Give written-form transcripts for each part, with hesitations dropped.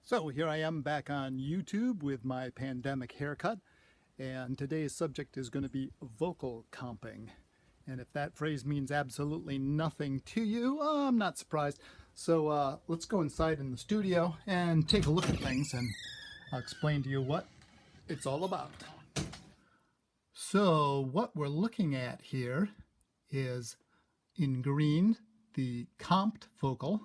So here I am back on YouTube with my pandemic haircut, and today's subject is going to be vocal comping. And if that phrase means absolutely nothing to you, I'm not surprised. So let's go inside in the studio and take a look at things, and I'll explain to you what it's all about. So what we're looking at here is in green the comped vocal,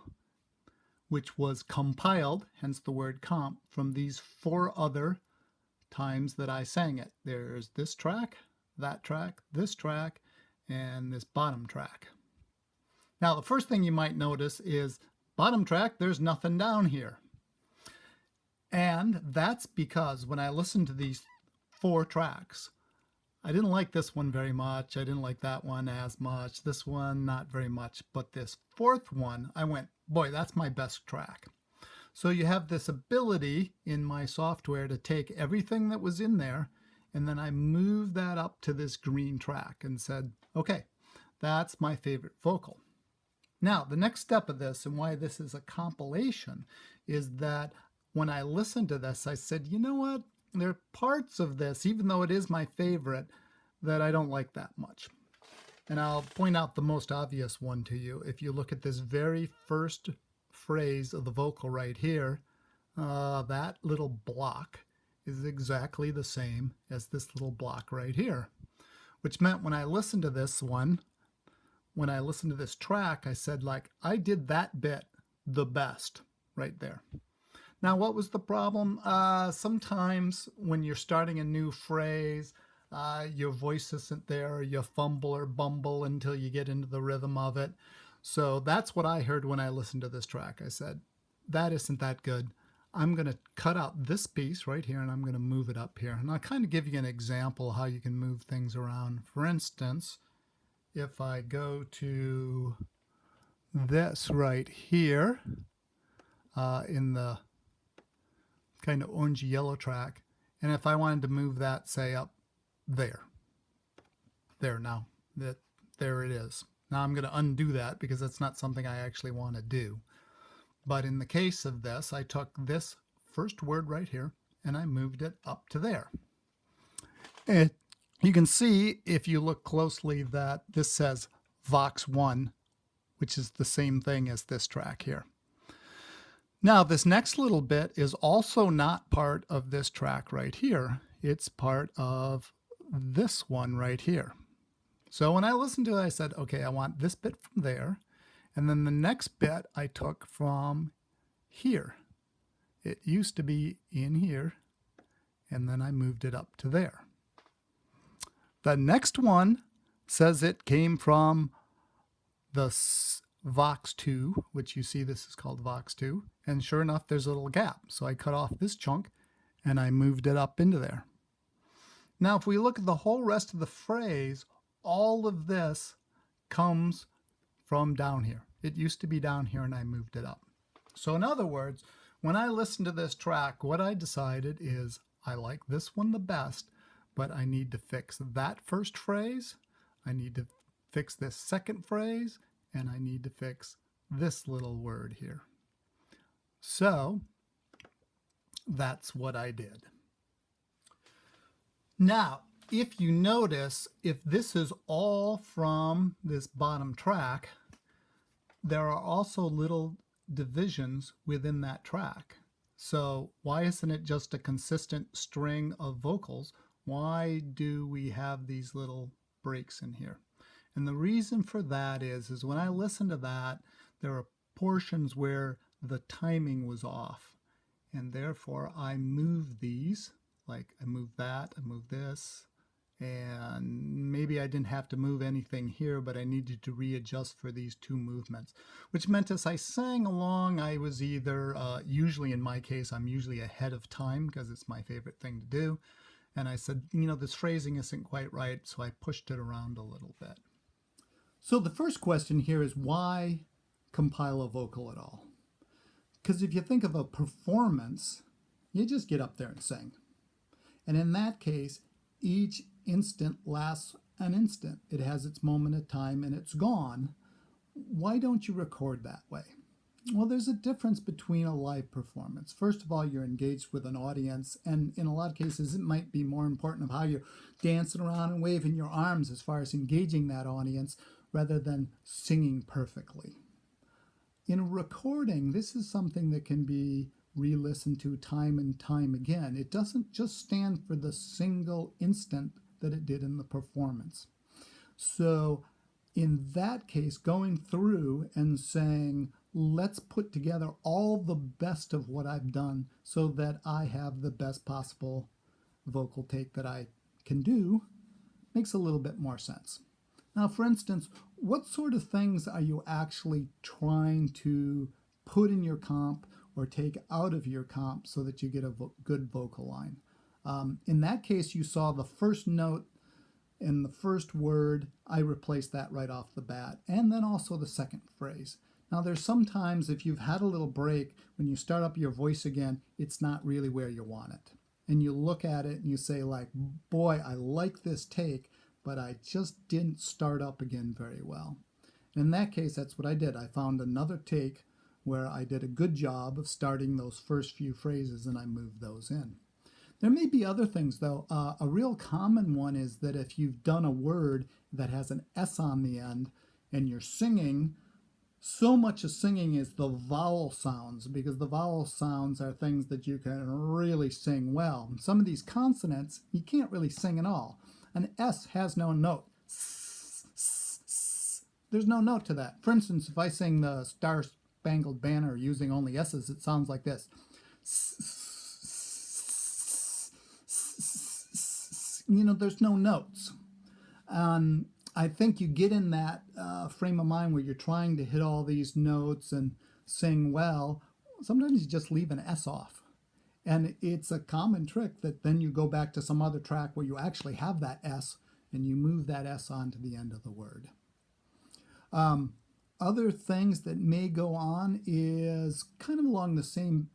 which was compiled, hence the word comp, from these four other times that I sang it. There's this track, this track, and this bottom track. Now, the first thing you might notice is bottom track, there's nothing down here. And that's because when I listened to these four tracks, I didn't like this one very much. I didn't like that one as much. This one, not very much. But this fourth one, I went, boy, that's my best track. So you have this ability in my software to take everything that was in there, and then I moved that up to this green track and said, okay, that's my favorite vocal. Now, the next step of this and why this is a compilation is that when I listened to this, I said, you know what? There are parts of this, even though it is my favorite, that I don't like that much. And I'll point out the most obvious one to you. If you look at this very first phrase of the vocal right here, that little block is exactly the same as this little block right here, which meant when I listened to this one, when I listened to this track, I said, like, I did that bit the best right there. Now, what was the problem? Sometimes when you're starting a new phrase, your voice isn't there, you fumble or bumble until you get into the rhythm of it. So that's what I heard when I listened to this track. I said, that isn't that good. I'm going to cut out this piece right here and I'm going to move it up here. And I'll kind of give you an example how you can move things around. For instance, if I go to this right here in the kind of orangey yellow track, and if I wanted to move that, say, up there, now, there it is. Now I'm going to undo that because that's not something I actually want to do. But in the case of this, I took this first word right here and I moved it up to there. And you can see, if you look closely, that this says Vox 1, which is the same thing as this track here. Now, this next little bit is also not part of this track right here. It's part of this one right here. So when I listened to it, I said, okay, I want this bit from there. And then the next bit I took from here. It used to be in here, and then I moved it up to there. The next one says it came from the Vox 2, which you see this is called Vox 2. And sure enough, there's a little gap. So I cut off this chunk and I moved it up into there. Now, if we look at the whole rest of the phrase, all of this comes from down here. It used to be down here and I moved it up. So in other words, when I listened to this track, what I decided is I like this one the best, but I need to fix that first phrase, I need to fix this second phrase, and I need to fix this little word here. So that's what I did. Now, if you notice, if this is all from this bottom track, there are also little divisions within that track. So why isn't it just a consistent string of vocals? Why do we have these little breaks in here? And the reason for that is when I listen to that, there are portions where the timing was off. And therefore I move these, like I move that, I move this, and maybe I didn't have to move anything here, but I needed to readjust for these two movements, which meant as I sang along, I was either, usually in my case, I'm usually ahead of time because it's my favorite thing to do. And I said, you know, this phrasing isn't quite right, so I pushed it around a little bit. So the first question here is, why compile a vocal at all? Because if you think of a performance, you just get up there and sing. And in that case, each instant lasts an instant. It has its moment of time and it's gone. Why don't you record that way? Well, there's a difference between a live performance. First of all, you're engaged with an audience, and in a lot of cases, it might be more important of how you're dancing around and waving your arms as far as engaging that audience rather than singing perfectly. In a recording, this is something that can be re-listened to time and time again. It doesn't just stand for the single instant that it did in the performance. So in that case, going through and saying, let's put together all the best of what I've done so that I have the best possible vocal take that I can do, makes a little bit more sense. Now, for instance, what sort of things are you actually trying to put in your comp or take out of your comp so that you get a good vocal line? In that case, you saw the first note in the first word. I replaced that right off the bat, and then also the second phrase. Now, there's sometimes if you've had a little break, when you start up your voice again, it's not really where you want it. And you look at it and you say, like, boy, I like this take, but I just didn't start up again very well. And in that case, that's what I did. I found another take where I did a good job of starting those first few phrases and I moved those in. There may be other things, though. A real common one is that if you've done a word that has an S on the end and you're singing, so much of singing is the vowel sounds, because the vowel sounds are things that you can really sing well. Some of these consonants, you can't really sing at all. An S has no note. There's no note to that. For instance, if I sing the Star Spangled Banner using only S's, it sounds like this. There's no notes. I think you get in that frame of mind where you're trying to hit all these notes and sing well. Sometimes you just leave an S off. And it's a common trick that then you go back to some other track where you actually have that S and you move that S onto the end of the word. Other things that may go on is kind of along the same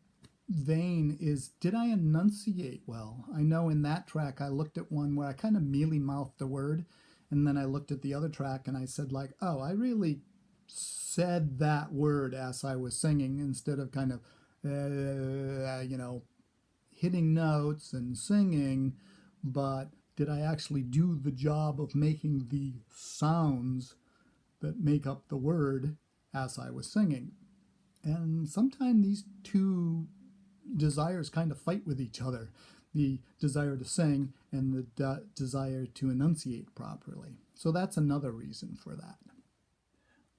vein is, did I enunciate well? I know in that track I looked at one where I kind of mealy-mouthed the word, and then I looked at the other track and I said, like, oh, I really said that word as I was singing instead of kind of, hitting notes and singing, but did I actually do the job of making the sounds that make up the word as I was singing? And sometimes these two desires kind of fight with each other, the desire to sing and the desire to enunciate properly. So that's another reason for that.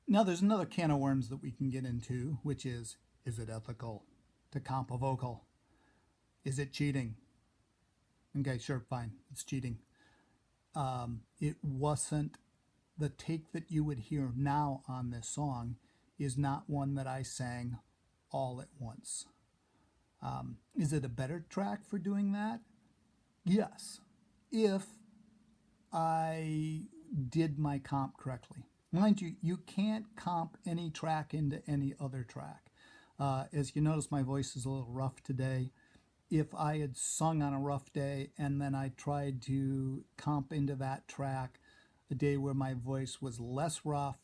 Now there's another can of worms that we can get into, which is it ethical to comp a vocal? Is it cheating? Okay, sure, fine, it's cheating. It wasn't, the take that you would hear now on this song is not one that I sang all at once. Is it a better track for doing that? Yes, if I did my comp correctly. Mind you, you can't comp any track into any other track. As you notice, my voice is a little rough today. If I had sung on a rough day and then I tried to comp into that track a day where my voice was less rough,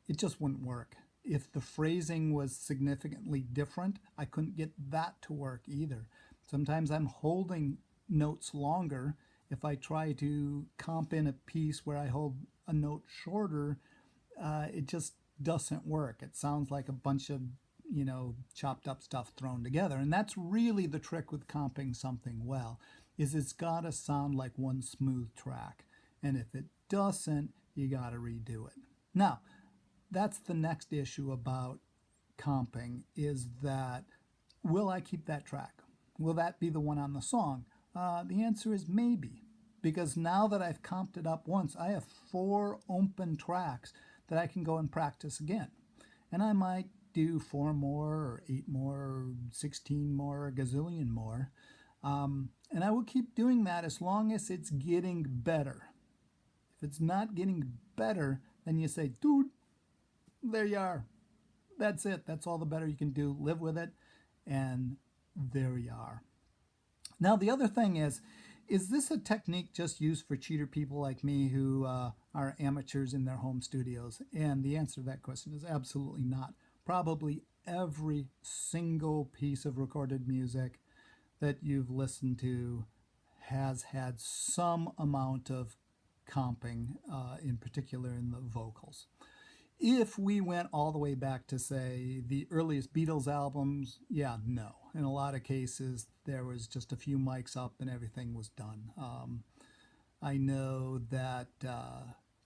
it just wouldn't work. If the phrasing was significantly different, I couldn't get that to work either. Sometimes I'm holding notes longer. If I try to comp in a piece where I hold a note shorter, it just doesn't work. It sounds like a bunch of chopped up stuff thrown together. And that's really the trick with comping something well, is it's got to sound like one smooth track. And if it doesn't, you got to redo it. Now, that's the next issue about comping, is that will I keep that track? Will that be the one on the song? The answer is maybe, because now that I've comped it up once, I have 4 open tracks that I can go and practice again. And I might do 4 more or 8 more or 16 more or a gazillion more. And I will keep doing that as long as it's getting better. If it's not getting better, then you say, dude, there you are. That's it. That's all the better you can do. Live with it. And there you are. Now, the other thing is this a technique just used for cheater people like me who are amateurs in their home studios? And the answer to that question is absolutely not. Probably every single piece of recorded music that you've listened to has had some amount of comping, in particular in the vocals. If we went all the way back to, say, the earliest Beatles albums, yeah, no. In a lot of cases, there was just a few mics up and everything was done. I know that,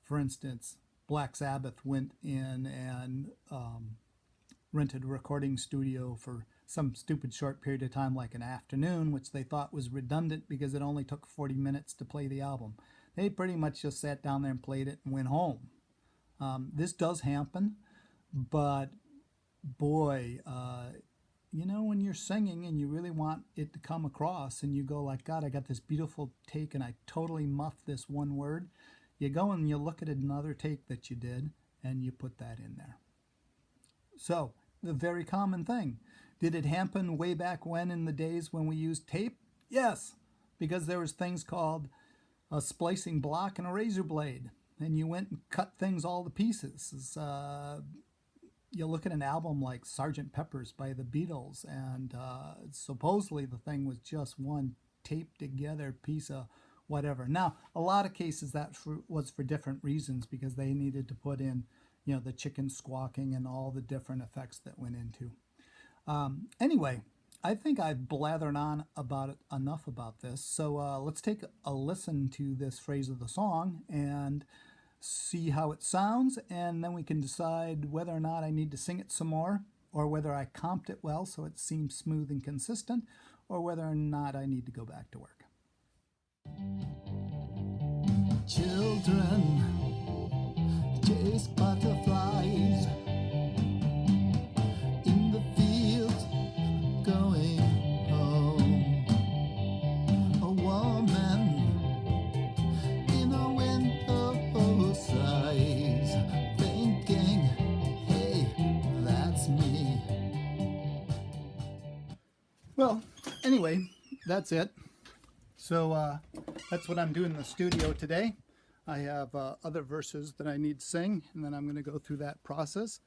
for instance, Black Sabbath went in and rented a recording studio for some stupid short period of time, like an afternoon, which they thought was redundant because it only took 40 minutes to play the album. They pretty much just sat down there and played it and went home. This does happen, but boy, when you're singing and you really want it to come across and you go like, God, I got this beautiful take and I totally muffed this one word, you go and you look at another take that you did and you put that in there. So, the very common thing. Did it happen way back when in the days when we used tape? Yes, because there was things called a splicing block and a razor blade. And you went and cut things all to pieces. You look at an album like Sgt. Pepper's by the Beatles, and supposedly the thing was just one taped together piece of whatever. Now, a lot of cases that was for different reasons because they needed to put in, the chicken squawking and all the different effects that went into. Anyway, I think I've blathered on about it enough about this. So let's take a listen to this phrase of the song and see how it sounds, and then we can decide whether or not I need to sing it some more, or whether I comped it well so it seems smooth and consistent, or whether or not I need to go back to work. Children chase butterflies in the fields going home. A woman in a window sighs, thinking, hey, that's me. Well, anyway, that's it. So that's what I'm doing in the studio today. I have other verses that I need to sing, and then I'm going to go through that process,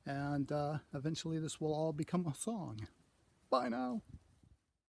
and eventually this will all become a song. Bye now.